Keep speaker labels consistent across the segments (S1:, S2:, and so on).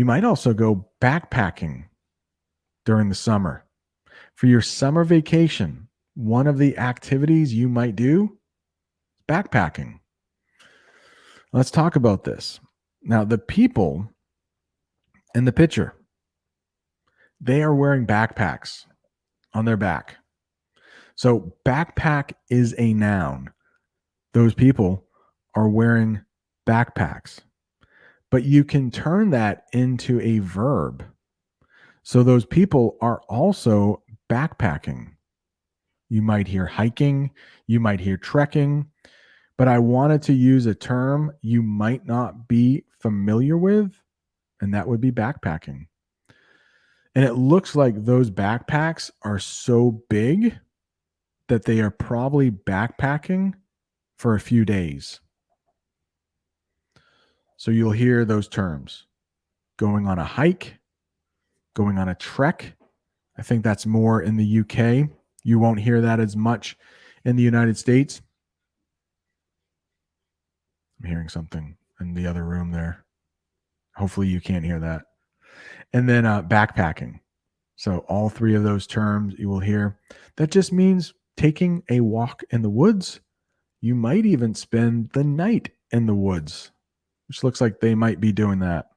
S1: You might also go backpacking during the summer. For your summer vacation, one of the activities you might do is backpacking. Let's talk about this. Now, the people in the picture, they are wearing backpacks on their back. So, backpack is a noun. Those people are wearing backpacks, but you can turn that into a verb. So, those people are also backpacking. You might hear hiking, you might hear trekking, but I wanted to use a term you might not be familiar with, and that would be backpacking. And it looks like those backpacks are so big that they are probably backpacking for a few days. So you'll hear those terms: going on a hike, going on a trek. I think that's more in the UK. You won't hear that as much in the United States. I'm hearing something in the other room there. Hopefully you can't hear that. And then backpacking. So all three of those terms you will hear. That just means taking a walk in the woods. You might even spend the night in the woods, which looks like they might be doing that.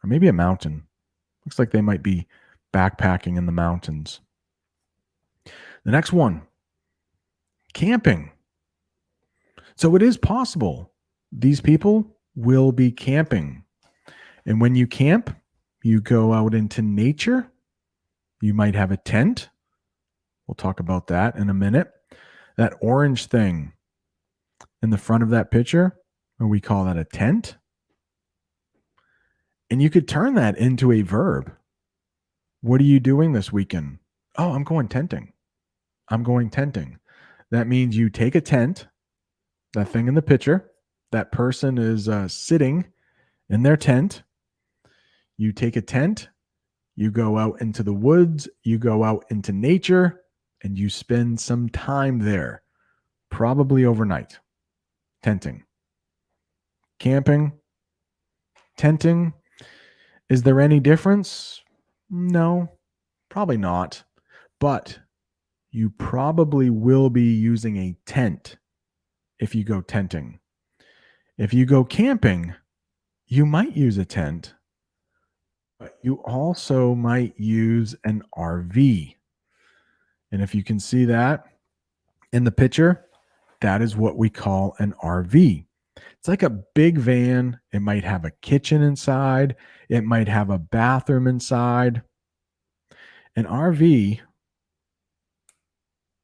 S1: Or maybe a mountain. Looks like they might be backpacking in the mountains. The next one, camping. So it is possible these people will be camping. And when you camp, you go out into nature. You might have a tent. We'll talk about that in a minute. That orange thing in the front of that picture, we call that a tent. And you could turn that into a verb. What are you doing this weekend? Oh, I'm going tenting. I'm going tenting. That means you take a tent, that thing in the picture, that person is sitting in their tent. You take a tent, you go out into the woods, you go out into nature, and you spend some time there, probably overnight. Tenting. Camping, tenting. Is there any difference? No, probably not. But you probably will be using a tent if you go tenting. If you go camping, you might use a tent, but you also might use an RV. And if you can see that in the picture, that is what we call an RV. It's like a big van. It might have a kitchen inside. It might have a bathroom inside. An RV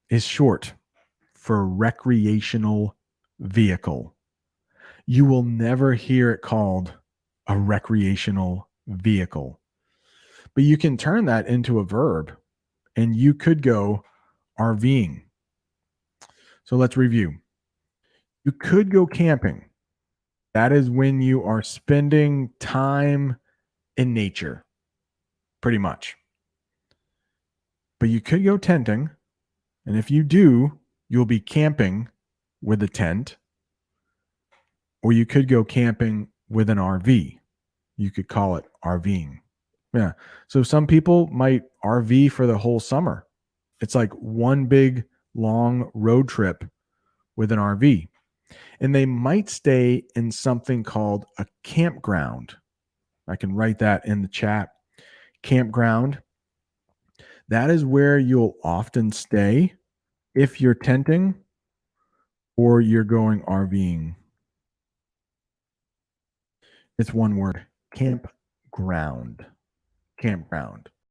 S1: is short for recreational vehicle. You will never hear it called a recreational vehicle. But you can turn that into a verb and you could go RVing. So let's review. You could go camping. That is when you are spending time in nature, pretty much. But you could go tenting. And if you do, you'll be camping with a tent. Or you could go camping with an RV. You could call it RVing. Yeah. So some people might RV for the whole summer. It's like one big long road trip with an RV. And they might stay in something called a campground. I can write that in the chat. Campground. That is where you'll often stay if you're tenting or you're going RVing. It's one word: campground. Campground.